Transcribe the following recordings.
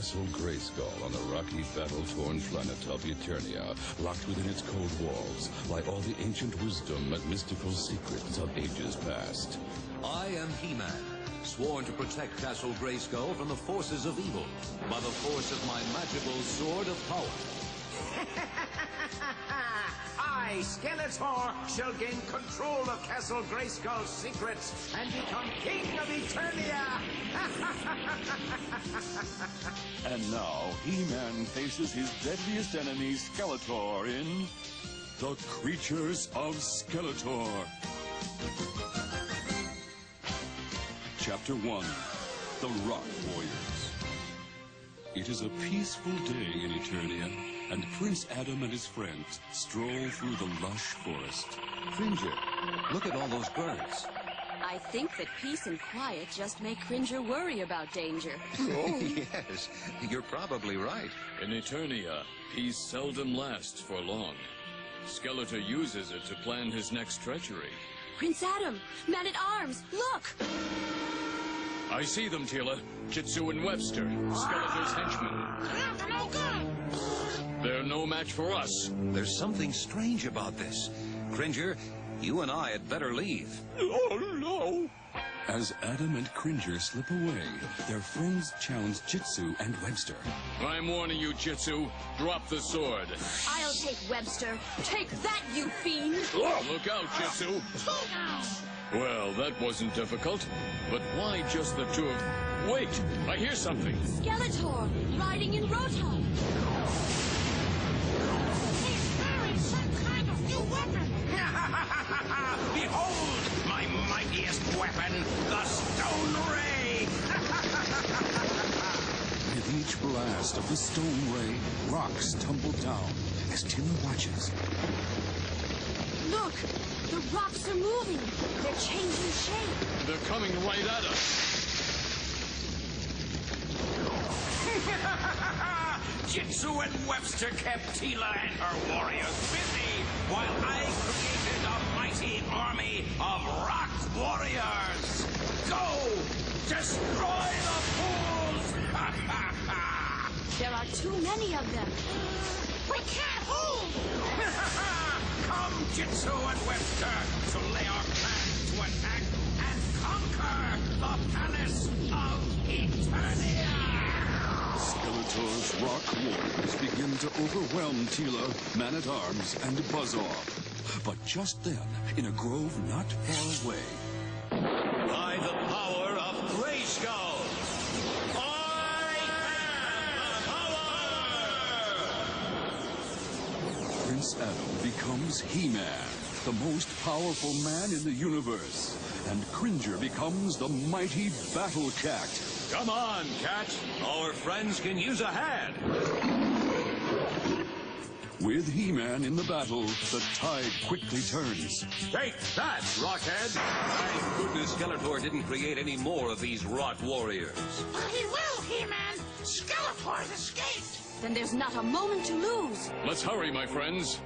Castle Grayskull on the rocky, battle-torn planet of Eternia. Locked within its cold walls lie all the ancient wisdom and mystical secrets of ages past. I am He-Man, sworn to protect Castle Grayskull from the forces of evil by the force of my magical sword of power. I, Skeletor, shall gain control of Castle Grayskull's secrets and become king of Eternia! And now, He-Man faces his deadliest enemy, Skeletor, in The Creatures of Skeletor. Chapter 1, The Rock Warriors. It is a peaceful day in Eternia, and Prince Adam and his friends stroll through the lush forest. Cringer, look at all those birds. I think that peace and quiet just make Cringer worry about danger. Oh, yes, you're probably right. In Eternia, peace seldom lasts for long. Skeletor uses it to plan his next treachery. Prince Adam, man-at-arms, look! I see them, Teela. Jitsu and Webster, Skeletor's henchmen. They're no good. They're no match for us. There's something strange about this. Cringer, you and I had better leave. Oh, no! As Adam and Cringer slip away, their friends challenge Jitsu and Webster. I'm warning you, Jitsu. Drop the sword. I'll take Webster. Take that, you fiend! Look out, Jitsu. Well, that wasn't difficult. But why just the two of... Wait, I hear something. Skeletor, riding in Rotom. He's wearing some kind of new weapon. Behold, my mightiest weapon, the Stone Ray! With each blast of the Stone Ray, rocks tumble down as Teela watches. Look, the rocks are moving. They're changing shape. They're coming right at us. Jitsu and Webster kept Teela and her warriors busy while I created a mighty army of rock warriors. Go! Destroy the fools! There are too many of them. We can't move. Come, Jitsu and Webster, to lay our plans to attack and conquer the palace of Eternia! Skeletor's rock warriors begin to overwhelm Teela, Man-at-Arms, and Buzz-Off. But just then, in a grove not far away... By the power of Grayskull, I have power! Prince Adam becomes He-Man, the most powerful man in the universe. And Cringer becomes the mighty Battle Cat. Come on, Cat. Our friends can use a hand. With He-Man in the battle, the tide quickly turns. Take that, Rockhead! Thank goodness Skeletor didn't create any more of these rock warriors. But he will, He-Man. Skeletor's escaped. Then there's not a moment to lose. Let's hurry, my friends.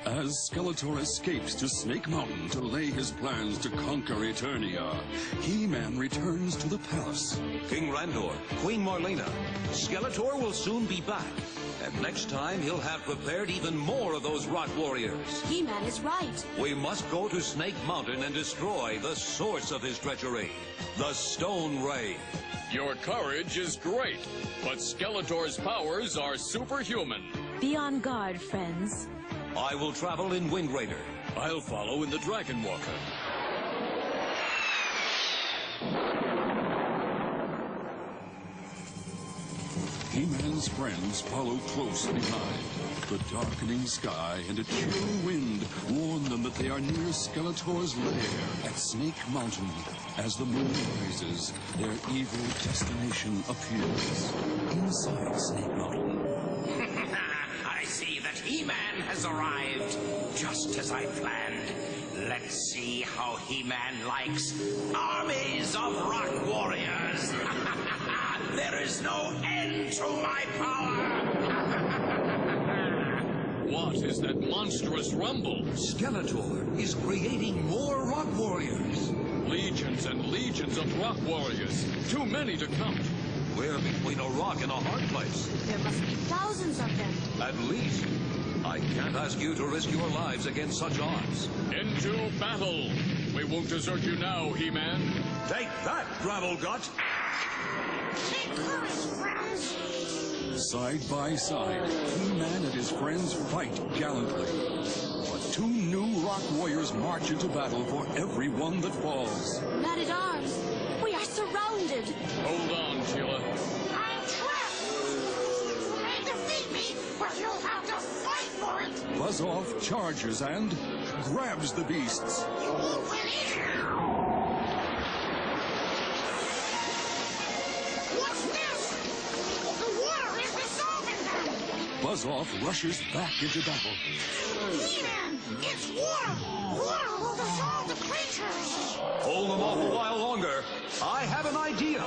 As Skeletor escapes to Snake Mountain to lay his plans to conquer Eternia, He-Man returns to the palace. King Randor, Queen Marlena, Skeletor will soon be back. And next time, he'll have prepared even more of those rock warriors. He-Man is right. We must go to Snake Mountain and destroy the source of his treachery, the Stone Ray. Your courage is great, but Skeletor's powers are superhuman. Be on guard, friends. I will travel in Wind Raider. I'll follow in the Dragon Walker. He-Man's friends follow close behind. The darkening sky and a chill wind warn them that they are near Skeletor's lair at Snake Mountain. As the moon rises, their evil destination appears. Inside Snake Mountain. I see that He-Man has arrived, just as I planned. Let's see how He-Man likes armies of rock warriors. There is no end to my power. What is that monstrous rumble? Skeletor is creating more rock warriors. Legions and legions of rock warriors. Too many to count. We're between a rock and a hard place. There must be thousands of them. At least. I can't ask you to risk your lives against such odds. Into battle! We won't desert you now, He-Man. Take that, Gravel Gut! Take courage, friends. Side by side, He-Man and his friends fight gallantly. But two new rock warriors march into battle for every one that falls. Man-at-Arms, we are surrounded. Hold on, Teela. I'm trapped. You may defeat me, but you'll have to fight for it. Buzz-Off charges and grabs the beasts. You won't win either. What's this? The water is dissolving them. Buzz-Off rushes back into battle. He-Man, it's water. Water will dissolve the creatures. Hold them off a while longer. I have an idea.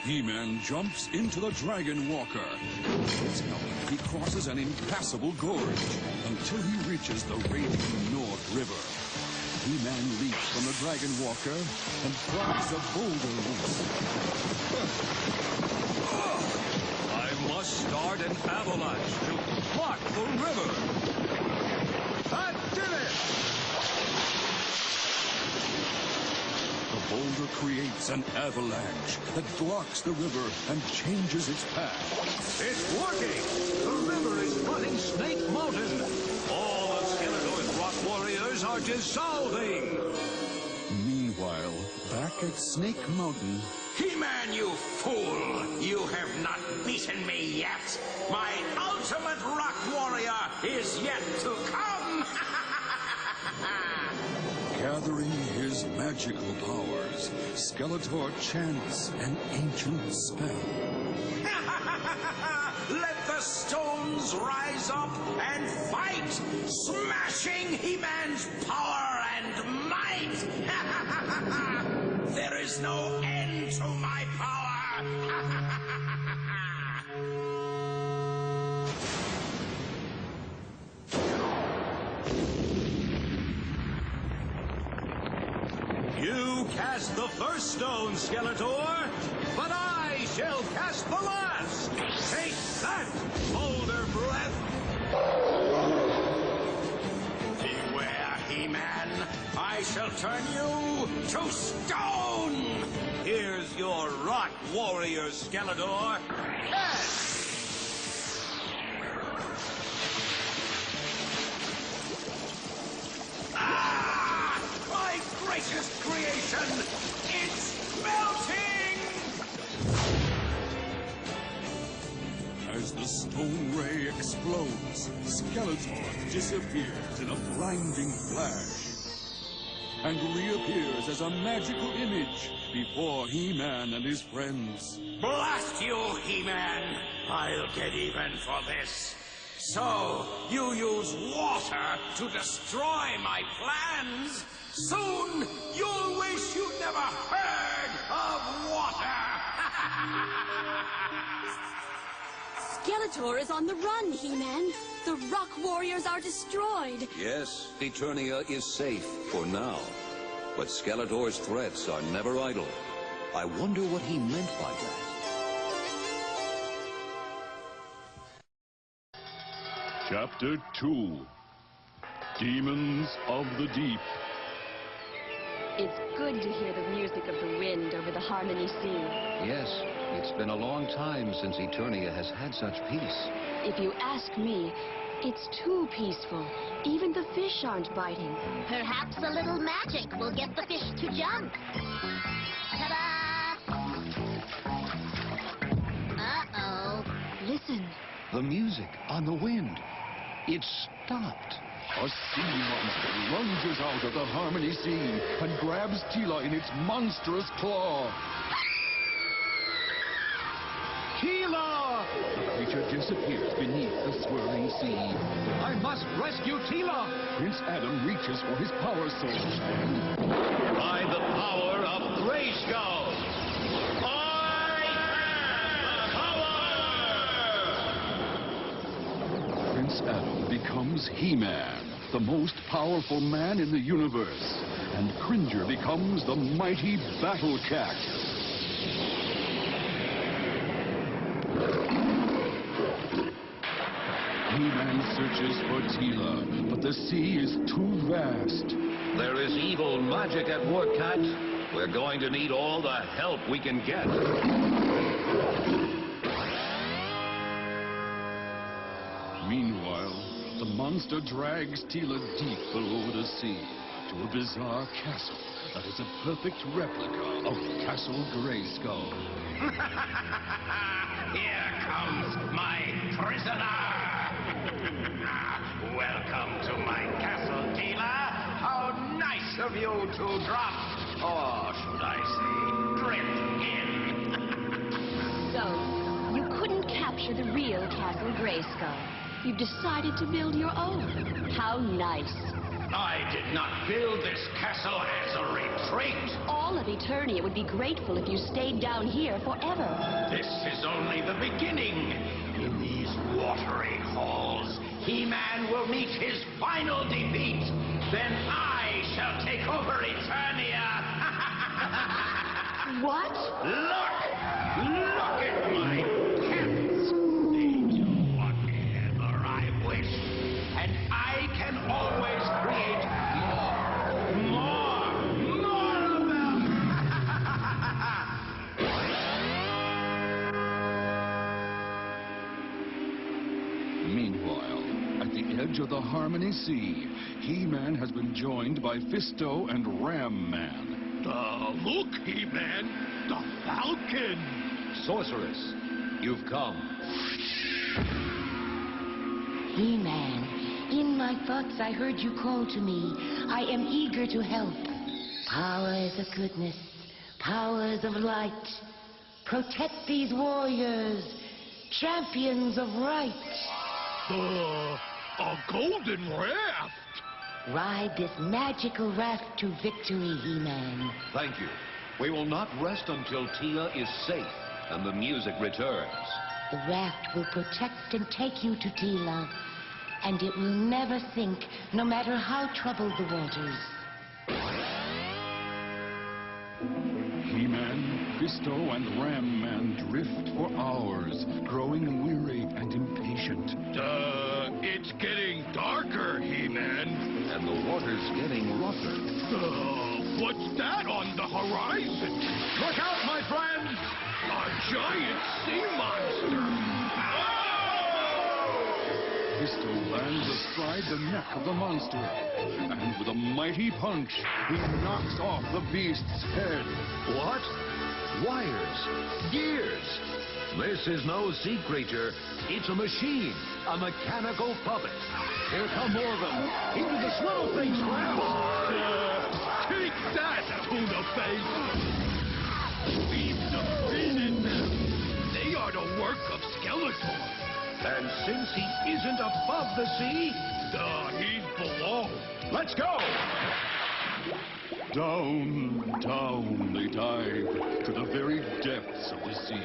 He-Man jumps into the Dragon Walker. With help, he crosses an impassable gorge until he reaches the raging North River. He-Man leaps from the Dragon Walker and flies a boulder loose. I must start an avalanche to block the river. That did it! The boulder creates an avalanche that blocks the river and changes its path. It's working! The river is flooding Snake Mountain. All of Skeletor's rock warriors are dissolving. Meanwhile, back at Snake Mountain, He-Man, you fool! You have not beaten me yet! My ultimate rock warrior is yet to come! gathering his magical powers, Skeletor chants an ancient spell. Let the stones rise up and fight, smashing He-Man's power and might! There is no end to my power! You cast the first stone, Skeletor, but I shall cast the last. Take that, boulder breath. Beware, He-Man. I shall turn you to stone! Here's your rock warrior, Skeletor. Yes! My greatest creation! It's melting! As the stone ray explodes, Skeletor disappears in a blinding flash and reappears as a magical image before He-Man and his friends. Blast you, He-Man! I'll get even for this. So, you use water to destroy my plans? Soon, you'll wish you'd never heard of water! Skeletor is on the run, He-Man. The Rock Warriors are destroyed. Yes, Eternia is safe for now. But Skeletor's threats are never idle. I wonder what he meant by that. Chapter 2, Demons of the Deep. It's good to hear the music of the wind over the Harmony Sea. Yes, it's been a long time since Eternia has had such peace. If you ask me, it's too peaceful. Even the fish aren't biting. Perhaps a little magic will get the fish to jump. Ta-da! Uh-oh. Listen. The music on the wind. It stopped. A sea monster lunges out of the Harmony Sea and grabs Teela in its monstrous claw. Teela! The creature disappears beneath the swirling sea. I must rescue Teela! Prince Adam reaches for his power source and... By the power of Grayskull, I have the power! Prince Adam becomes He-Man. the most powerful man in the universe. And Cringer becomes the mighty Battle Cat. He-Man searches for Teela, but the sea is too vast. There is evil magic at work, Cat. We're going to need all the help we can get. Meanwhile, the monster drags Teela deep below the sea to a bizarre castle that is a perfect replica of Castle Grayskull. Here comes my prisoner! Welcome to my castle, Teela. How nice of you to drop, or should I say, drift in. So, you couldn't capture the real Castle Grayskull. You've decided to build your own. How nice. I did not build this castle as a retreat. All of Eternia would be grateful if you stayed down here forever. This is only the beginning. In these watery halls, He-Man will meet his final defeat. Then I shall take over Eternia. What? Look at my pets. They do whatever I wish. And I can always create more of them. Meanwhile, at the edge of the Harmony Sea, He-Man has been joined by Fisto and Ram Man. Look, He-Man, the Falcon. Sorceress, you've come. He-Man, in my thoughts I heard you call to me. I am eager to help. Powers of goodness, powers of light. Protect these warriors, champions of right. A golden raft. Ride this magical raft to victory, He-Man. Thank you. We will not rest until Teela is safe and the music returns. The raft will protect and take you to Teela, and it will never sink, no matter how troubled the waters. He-Man, Fisto, and Ram Man drift for hours, growing weary and impatient. It's getting darker, He-Man. And the water's getting rougher. What's that on the horizon? Look out, my friend! A giant sea monster! Fisto lands astride the neck of the monster, and with a mighty punch, he knocks off the beast's head. What? Wires, gears. This is no sea creature. It's a machine, a mechanical puppet. Here come more of them. Into the swallow thing, Scraps. Take that, tuna face! We've defeated them. They are the work of Skeletor. And since he isn't above the sea, He's below. let's go! Down, down they dive to the very depths of the sea.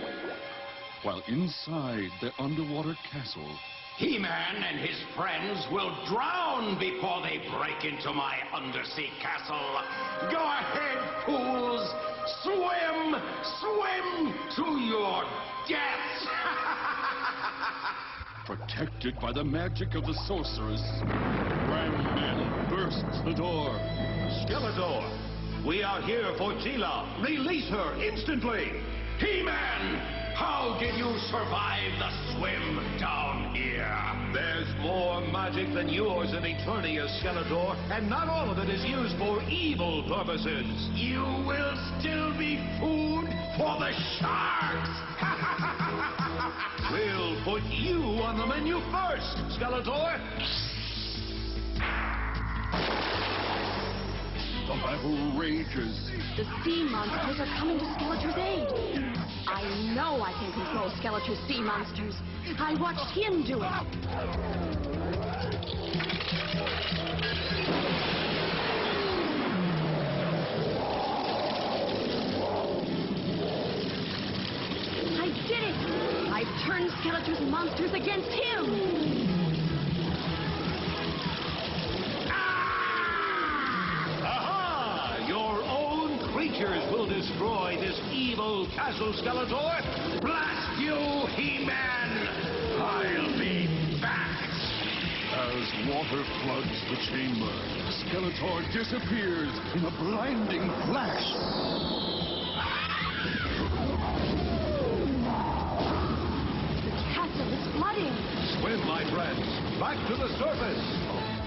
While inside their underwater castle, He-Man and his friends will drown before they break into my undersea castle. Go ahead, fools! Swim! Swim to your death! protected by the magic of the Sorceress, Ram Man bursts the door. Skeletor, we are here for Teela. Release her instantly! He-Man! How did you survive the swim down here? There's more magic than yours in Eternia, Skeletor, and not all of it is used for evil purposes. You will still be food for the sharks! We'll put you on the menu first, Skeletor! The battle rages. The sea monsters are coming to Skeletor's aid. I know I can control Skeletor's sea monsters. I watched him do it. I did it! I've turned Skeletor's monsters against him! creatures will destroy this evil castle, Skeletor. Blast you, He-Man! I'll be back! As water floods the chamber, Skeletor disappears in a blinding flash. The castle is flooding. Swim, my friends. Back to the surface.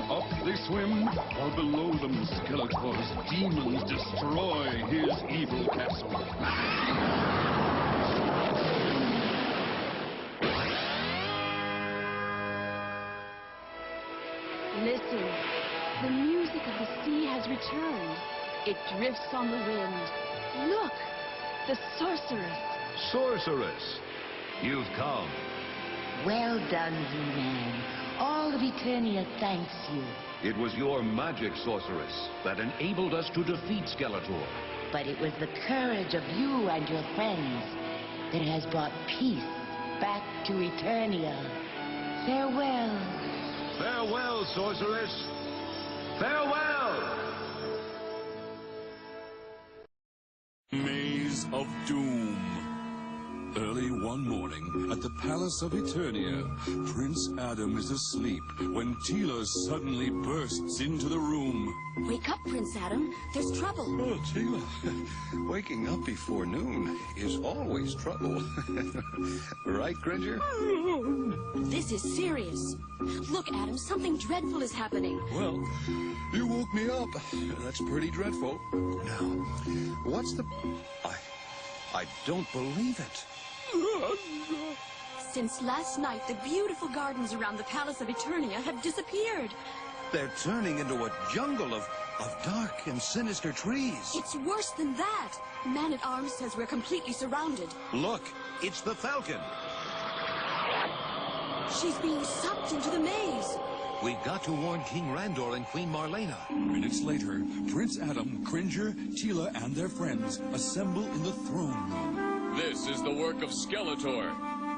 Up they swim, while below them Skeletor's demons destroy his evil castle. Listen, the music of the sea has returned. It drifts on the wind. Look, the Sorceress. Sorceress, you've come. Well done, He-Man. All of Eternia thanks you. It was your magic, Sorceress, that enabled us to defeat Skeletor. But it was the courage of you and your friends that has brought peace back to Eternia. Farewell. Farewell, Sorceress. Farewell! Maze of Doom. Early one morning, at the Palace of Eternia, Prince Adam is asleep when Teela suddenly bursts into the room. Wake up, Prince Adam. There's trouble. Oh, Teela, waking up before noon is always trouble. Right, Cringer? This is serious. Look, Adam, something dreadful is happening. Well, you woke me up. That's pretty dreadful. Now, what's the... I don't believe it. Since last night, the beautiful gardens around the Palace of Eternia have disappeared. They're turning into a jungle of dark and sinister trees. It's worse than that. Man-at-Arms says we're completely surrounded. Look, it's the Falcon. She's being sucked into the maze. We've got to warn King Randor and Queen Marlena. Minutes later, Prince Adam, Cringer, Teela, and their friends assemble in the throne room. This is the work of Skeletor.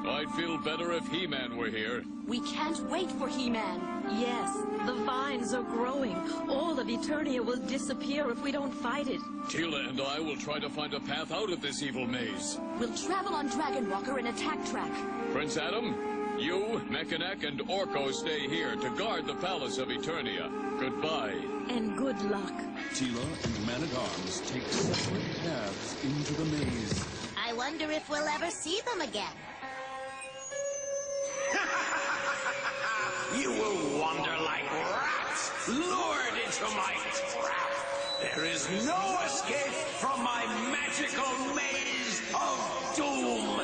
I'd feel better if He-Man were here. We can't wait for He-Man. Yes, the vines are growing. All of Eternia will disappear if we don't fight it. Teela and I will try to find a path out of this evil maze. We'll travel on Dragon Walker and attack track. Prince Adam, you, Mechaneck, and Orko stay here to guard the Palace of Eternia. Goodbye. And good luck. Teela and Man-at-Arms take separate paths into the maze. I wonder if we'll ever see them again. You will wander like rats, lured into my trap. There is no escape from my magical maze of doom.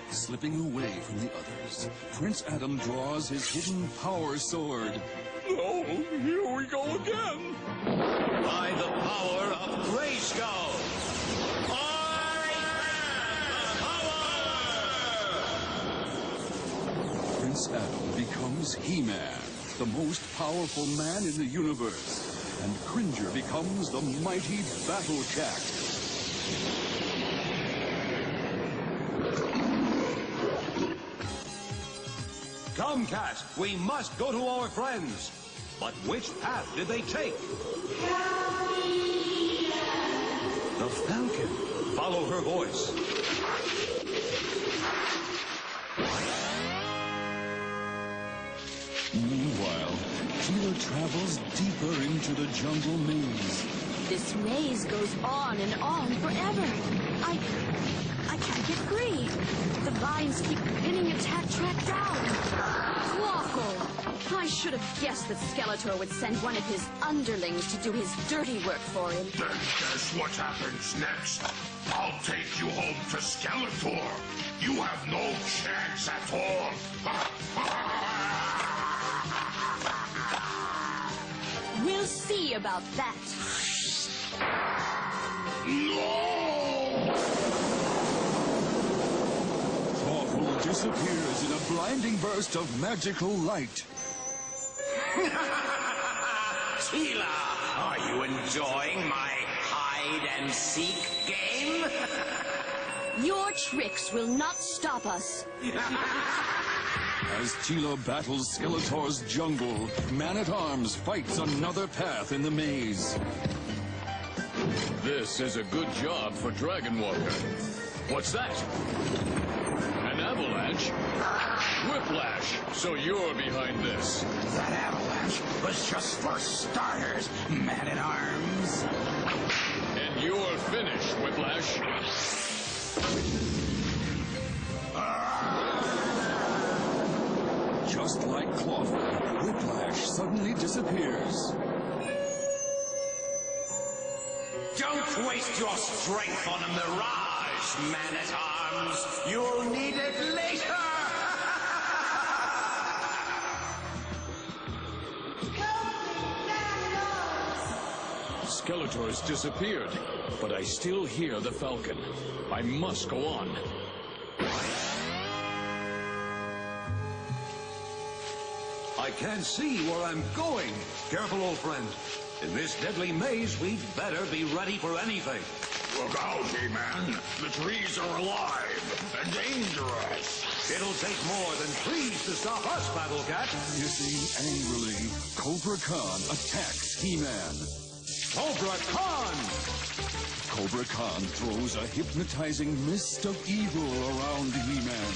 Slipping away from the others, Prince Adam draws his hidden power sword. Oh, here we go again. By the power of Grayskull. I have power! Prince Adam becomes He-Man, the most powerful man in the universe, and Cringer becomes the mighty Battle Jack. Come, Cat, we must go to our friends. But which path did they take? The Falcon. Follow her voice. Meanwhile, Teela travels deeper into the jungle maze. This maze goes on and on forever. I can't get free. The vines keep pinning attack track down. Quackle! I should have guessed that Skeletor would send one of his underlings to do his dirty work for him. Then guess what happens next? I'll take you home to Skeletor. You have no chance at all. We'll see about that. No! Awful disappears in a blinding burst of magical light. Teela, are you enjoying my hide-and-seek game? Your tricks will not stop us. As Teela battles Skeletor's jungle, Man-at-Arms fights another path in the maze. This is a good job for Dragon Walker. What's that? An avalanche? Whiplash, so you're behind this. That avalanche was just for starters, Man-at-Arms. And you're finished, Whiplash. Just like Clawful, Whiplash suddenly disappears. Don't waste your strength on a mirage, Man-at-Arms. You'll need it later! Skeletor's disappeared, but I still hear the Falcon. I must go on. I can't see where I'm going. Careful, old friend. In this deadly maze, we'd better be ready for anything. Look out, He-Man. The trees are alive and dangerous. It'll take more than trees to stop us, Battle Cat. Hissing angrily, Cobra Khan attacks He-Man. Cobra Khan! Cobra Khan throws a hypnotizing mist of evil around He-Man.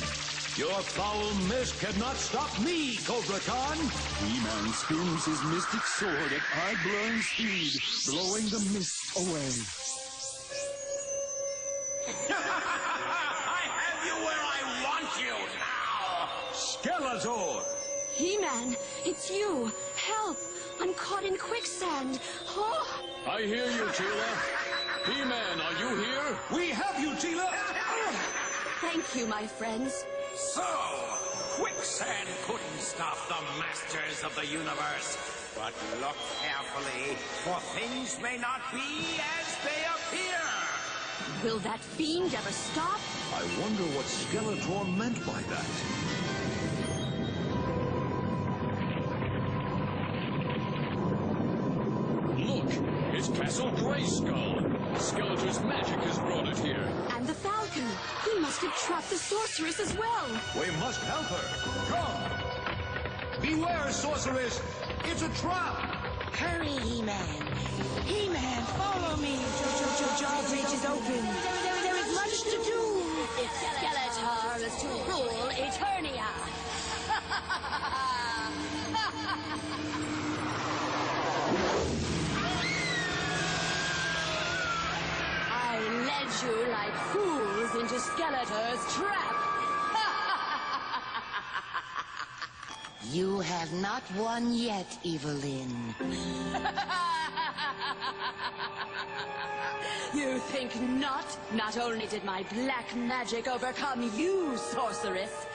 Your foul mist cannot stop me, Cobra Khan! He-Man spins his mystic sword at eye-blurring speed, blowing the mist away. I have you where I want you now! Skeletor! He-Man, it's you. Help! I'm caught in quicksand. Oh! I hear you, Teela. He-Man, are you here? We have you, Teela! Thank you, my friends. So, quicksand couldn't stop the Masters of the Universe. But look carefully, for things may not be as they appear. Will that fiend ever stop? I wonder what Skeletor meant by that. Look, it's Castle Grayskull. Skeletor's magic has brought it here. And the Falcon. He must have trapped the Sorceress as well. We must help her. Come! Beware, Sorceress! It's a trap! Hurry, He-Man. He-Man, follow me. Drawbridge is open. There is much to do. It's Skeletor is to rule Eternia. I led you like fools into Skeletor's trap. You have not won yet, Evelyn. You think not? Not only did my black magic overcome you, Sorceress,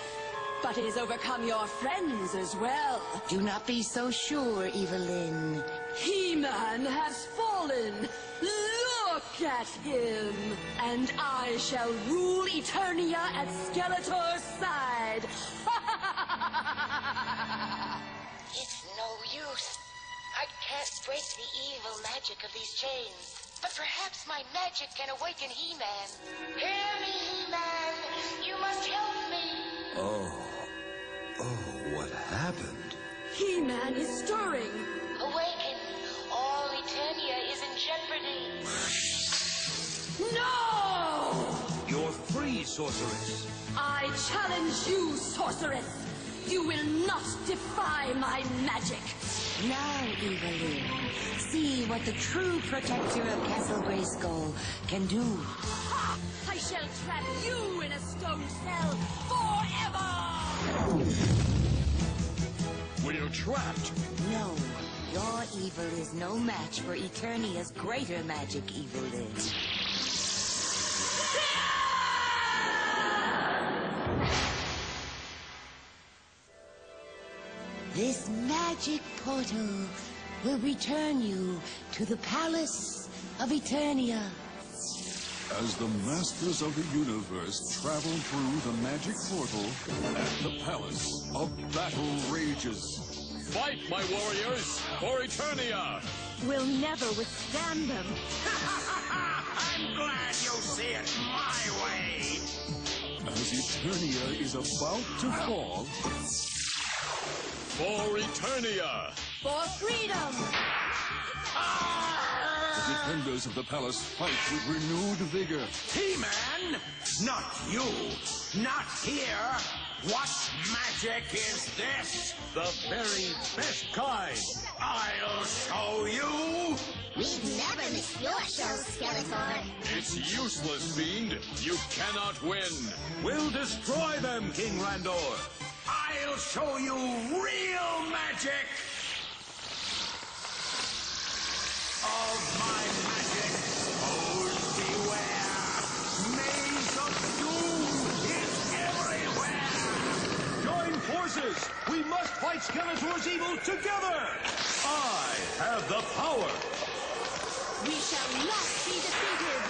but it has overcome your friends as well. Do not be so sure, Evelyn. He-Man has fallen. Look at him. And I shall rule Eternia at Skeletor's side. It's no use. I can't break the evil magic of these chains. But perhaps my magic can awaken He-Man. Hear me, He-Man. You must help me. Oh, what happened? He-Man is stirring. Awaken. All Eternia is in jeopardy. No! You're free, Sorceress. I challenge you, Sorceress. You will not defy my magic. Now, Evelyn, see what the true protector of Castle Grayskull can do. Ha! I shall trap you in a stone cell forever! We're trapped. No, your evil is no match for Eternia's greater magic, Evelyn. This magic portal will return you to the Palace of Eternia. As the Masters of the Universe travel through the magic portal at the Palace, a battle rages. Fight, my warriors, for Eternia! We'll never withstand them. I'm glad you see it my way. As Eternia is about to fall... For Eternia! For freedom! The defenders of the palace fight with renewed vigor. He-Man! Not you! Not here! What magic is this? The very best kind. I'll show you! We've never missed your show, Skeletor. It's useless, Fiend. You cannot win. We'll destroy them, King Randor. I'll show you real magic! Of my magic, foes beware! Maze of doom is everywhere! Join forces! We must fight Skeletor's evil together! I have the power! We shall not be defeated!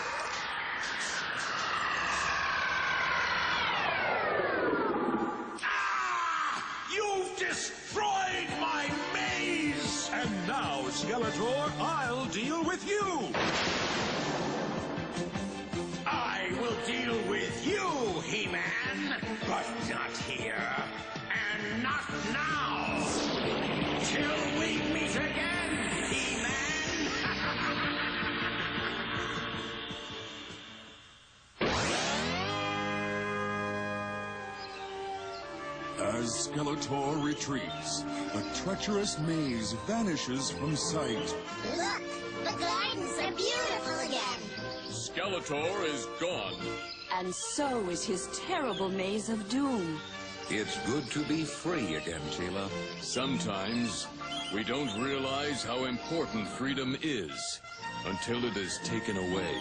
You've destroyed my maze! And now, Skeletor, I'll deal with you! I will deal with you, He-Man, but not here, and not now! Till we meet again, He-Man! As Skeletor retreats, the treacherous maze vanishes from sight. Look, the gardens are beautiful again. Skeletor is gone. And so is his terrible maze of doom. It's good to be free again, Teela. Sometimes we don't realize how important freedom is until it is taken away.